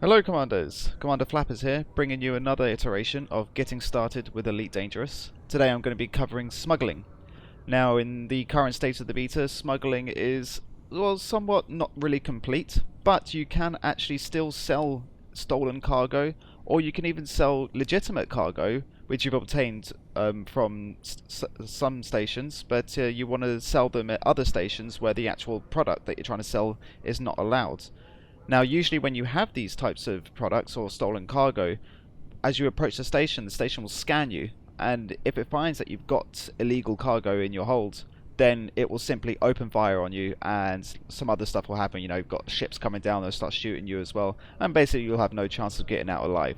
Hello Commanders, Commander Flappers here, bringing you another iteration of Getting Started with Elite Dangerous. Today I'm going to be covering smuggling. Now in the current state of the beta, smuggling is, well, somewhat not really complete, but you can actually still sell stolen cargo, or you can even sell legitimate cargo, which you've obtained from some stations, but you want to sell them at other stations where the actual product that you're trying to sell is not allowed. Now, usually when you have these types of products or stolen cargo, as you approach the station will scan you, and if it finds that you've got illegal cargo in your hold, then it will simply open fire on you, and some other stuff will happen. You know, you've got ships coming down, they'll start shooting you as well, and basically you'll have no chance of getting out alive.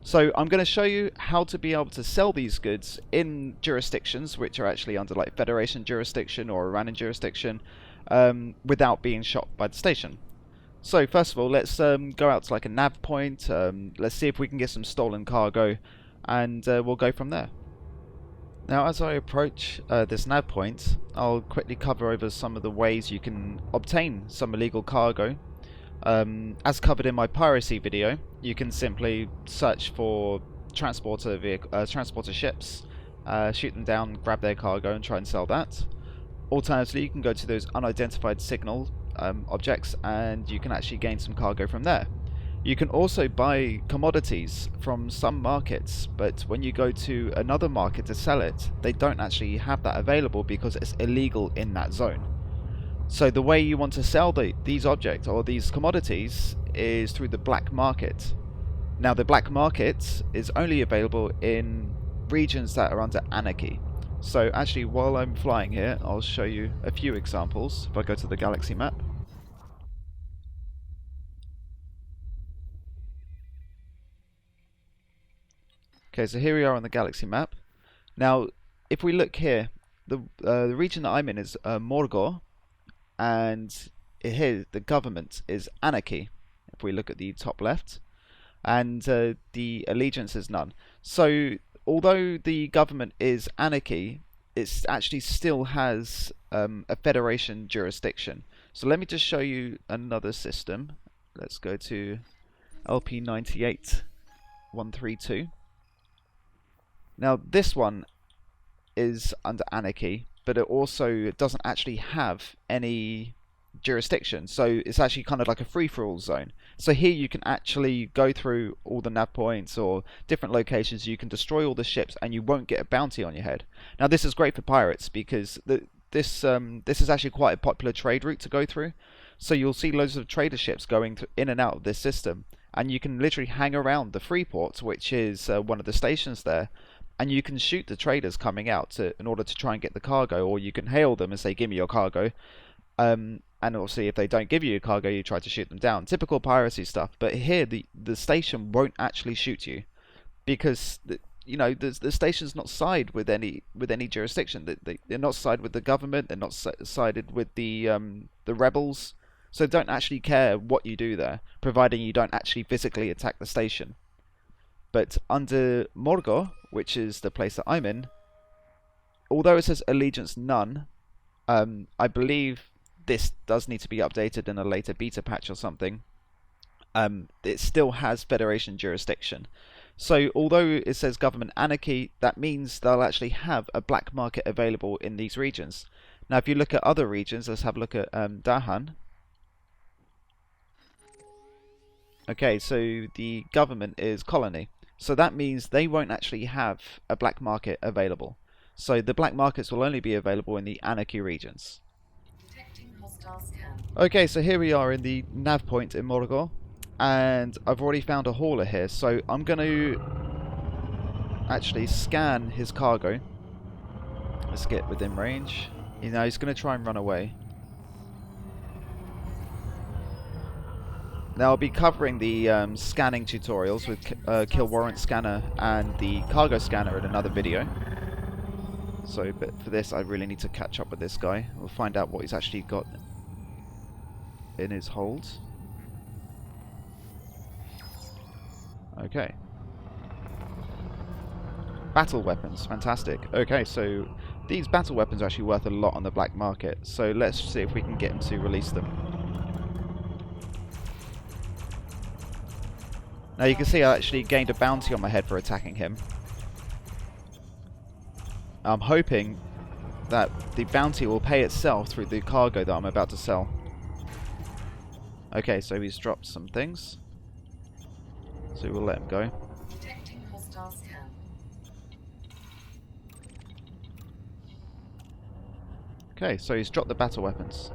So I'm going to show you how to be able to sell these goods in jurisdictions which are actually under like Federation jurisdiction or Iranian jurisdiction, without being shot by the station. So first of all, let's go out to like a nav point. Let's see if we can get some stolen cargo, and we'll go from there. Now, as I approach this nav point, I'll quickly cover over some of the ways you can obtain some illegal cargo. As covered in my piracy video, you can simply search for transporter ships, shoot them down, grab their cargo, and try and sell that. Alternatively, you can go to those unidentified signal objects, and you can actually gain some cargo from there. You can also buy commodities from some markets, but when you go to another market to sell it, they don't actually have that available because it's illegal in that zone. So the way you want to sell these objects or these commodities is through the black market. Now, the black market is only available in regions that are under anarchy. So actually, while I'm flying here, I'll show you a few examples. If I go to the galaxy map. Okay, so here we are on the galaxy map. Now, if we look here, the region that I'm in is Morgor, and here the government is anarchy. If we look at the top left, and the allegiance is none. So although the government is anarchy, it actually still has a federation jurisdiction. So let me just show you another system. Let's go to LP98132. Now this one is under anarchy, but it also doesn't actually have any jurisdiction, so it's actually kind of like a free-for-all zone. So here you can actually go through all the nav points or different locations, you can destroy all the ships and you won't get a bounty on your head. Now this is great for pirates because this is actually quite a popular trade route to go through, so you'll see loads of trader ships going in and out of this system, and you can literally hang around the free port, which is one of the stations there, and you can shoot the traders coming out in order to try and get the cargo, or you can hail them and say, give me your cargo. And obviously if they don't give you your cargo, you try to shoot them down. Typical piracy stuff. But here the station won't actually shoot you, because the station's not side with any jurisdiction. They're not side with the government. They're not sided with the rebels. So they don't actually care what you do there, providing you don't actually physically attack the station. But under Morgor, which is the place that I'm in, although it says allegiance none, I believe this does need to be updated in a later beta patch or something. It still has Federation jurisdiction. So although it says government anarchy, that means they'll actually have a black market available in these regions. Now if you look at other regions, let's have a look at Dahan. Okay, so the government is colony. So that means they won't actually have a black market available. So the black markets will only be available in the anarchy regions. Okay, so here we are in the nav point in Morgor, and I've already found a hauler here. So I'm going to actually scan his cargo. Let's get within range. You know, he's going to try and run away. Now I'll be covering the scanning tutorials with Kill Warrant Scanner and the Cargo Scanner in another video. So, but for this I really need to catch up with this guy. We'll find out what he's actually got in his hold. Okay. Battle weapons, fantastic. Okay, so these battle weapons are actually worth a lot on the black market. So let's see if we can get him to release them. Now you can see I actually gained a bounty on my head for attacking him. I'm hoping that the bounty will pay itself through the cargo that I'm about to sell. Okay, so he's dropped some things. So we'll let him go. Detecting hostile scan. Okay, so he's dropped the battle weapons.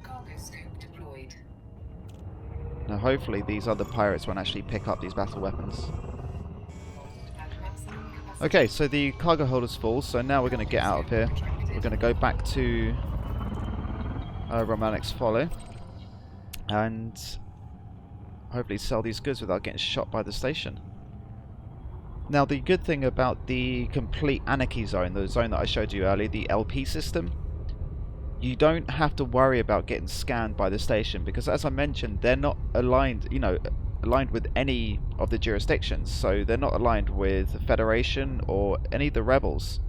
Cargo scope deployed. Now hopefully these other pirates won't actually pick up these battle weapons. Okay, so the cargo hold is full, so now we're going to get out of here. We're going to go back to Romanic's Folly and hopefully sell these goods without getting shot by the station. Now the good thing about the complete anarchy zone, the zone that I showed you earlier, the LP system, you don't have to worry about getting scanned by the station because, as I mentioned, they're not aligned, aligned with any of the jurisdictions. So they're not aligned with the Federation or any of the rebels.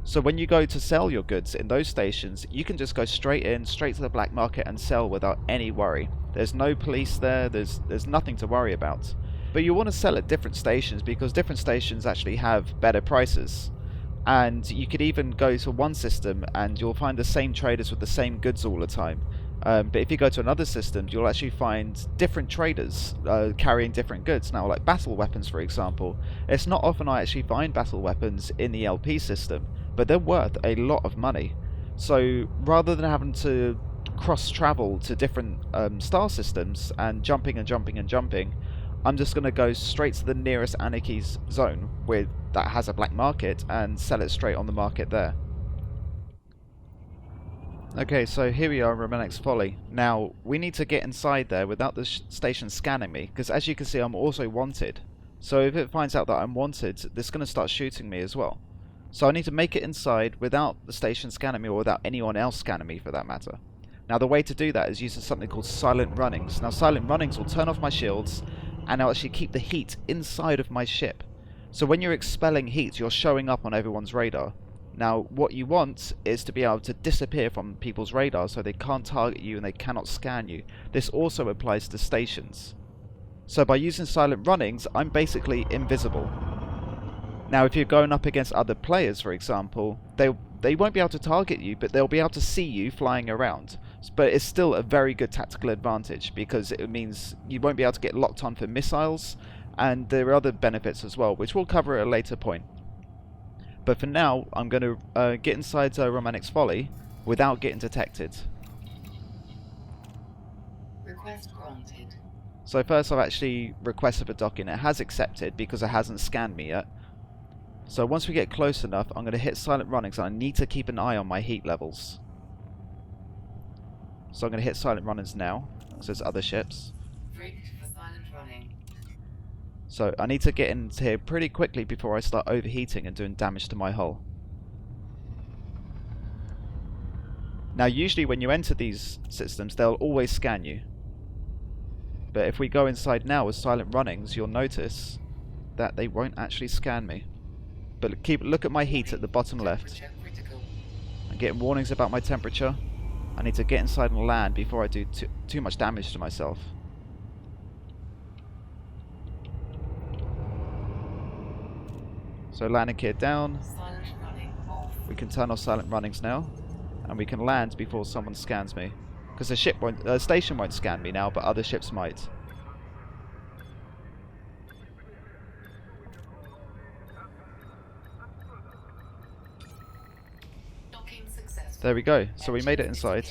So when you go to sell your goods in those stations, you can just go straight to the black market and sell without any worry. There's no police there, there's nothing to worry about. But you want to sell at different stations because different stations actually have better prices. And you could even go to one system and you'll find the same traders with the same goods all the time. But if you go to another system, you'll actually find different traders carrying different goods. Now, like battle weapons, for example, it's not often I actually find battle weapons in the LP system, but they're worth a lot of money. So rather than having to cross-travel to different star systems and jumping, I'm just going to go straight to the nearest Anarchy's zone that has a black market and sell it straight on the market there. Okay, so here we are in Romanic's Folly. Now, we need to get inside there without the station scanning me, because as you can see I'm also wanted. So if it finds out that I'm wanted, it's going to start shooting me as well. So I need to make it inside without the station scanning me, or without anyone else scanning me for that matter. Now the way to do that is using something called silent runnings. Now silent runnings will turn off my shields and I'll actually keep the heat inside of my ship. So when you're expelling heat, you're showing up on everyone's radar. Now what you want is to be able to disappear from people's radar so they can't target you and they cannot scan you. This also applies to stations. So by using silent runnings, I'm basically invisible. Now if you're going up against other players, for example, they won't be able to target you, but they'll be able to see you flying around. But it's still a very good tactical advantage because it means you won't be able to get locked on for missiles, and there are other benefits as well, which we'll cover at a later point. But for now, I'm going to get inside Romanic's Folly without getting detected. Request granted. So first I've actually requested for docking. It has accepted because it hasn't scanned me yet. So once we get close enough, I'm going to hit silent runnings, and I need to keep an eye on my heat levels. So I'm going to hit silent runnings now, because there's other ships. Rigged for silent running. So I need to get into here pretty quickly before I start overheating and doing damage to my hull. Now usually when you enter these systems, they'll always scan you. But if we go inside now with silent runnings, you'll notice that they won't actually scan me. But look at my heat at the bottom left. I'm getting warnings about my temperature. I need to get inside and land before I do too much damage to myself. So landing gear down. We can turn off silent runnings now, and we can land before someone scans me. Because the station won't scan me now, but other ships might. There we go. So we made it inside.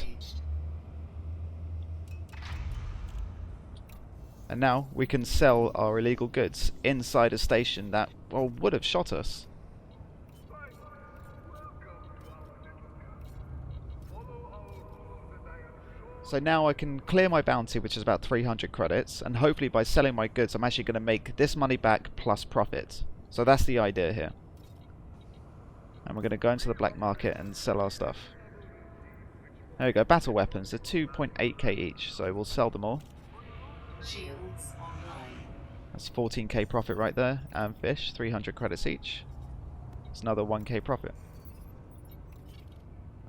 And now we can sell our illegal goods inside a station that, well, would have shot us. So now I can clear my bounty, which is about 300 credits, and hopefully by selling my goods I'm actually going to make this money back plus profit. So that's the idea here. And we're going to go into the black market and sell our stuff. There we go, battle weapons, they're 2.8k each, so we'll sell them all. Shields online. That's 14k profit right there, and fish, 300 credits each. It's another 1k profit.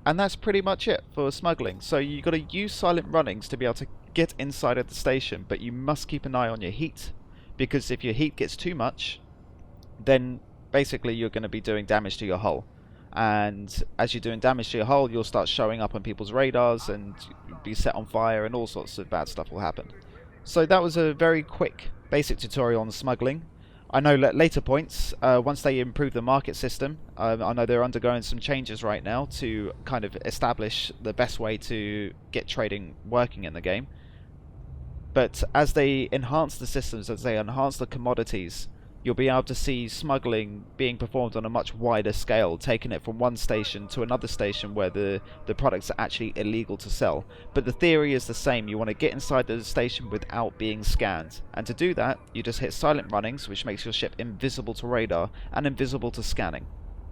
And that's pretty much it for smuggling. So you've got to use silent runnings to be able to get inside of the station, but you must keep an eye on your heat, because if your heat gets too much, then basically you're going to be doing damage to your hull. And as you're doing damage to your hull, you'll start showing up on people's radars and be set on fire, and all sorts of bad stuff will happen. So that was a very quick basic tutorial on smuggling. I know at later points, once they improve the market system, I know they're undergoing some changes right now to kind of establish the best way to get trading working in the game. But as they enhance the systems, as they enhance the commodities, you'll be able to see smuggling being performed on a much wider scale, taking it from one station to another station where the products are actually illegal to sell. But the theory is the same. You want to get inside the station without being scanned, and to do that you just hit silent runnings, which makes your ship invisible to radar and invisible to scanning.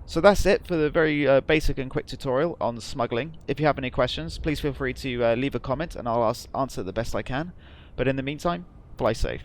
So that's it for the very basic and quick tutorial on smuggling. If you have any questions, please feel free to leave a comment and I'll answer the best I can. But in the meantime, fly safe.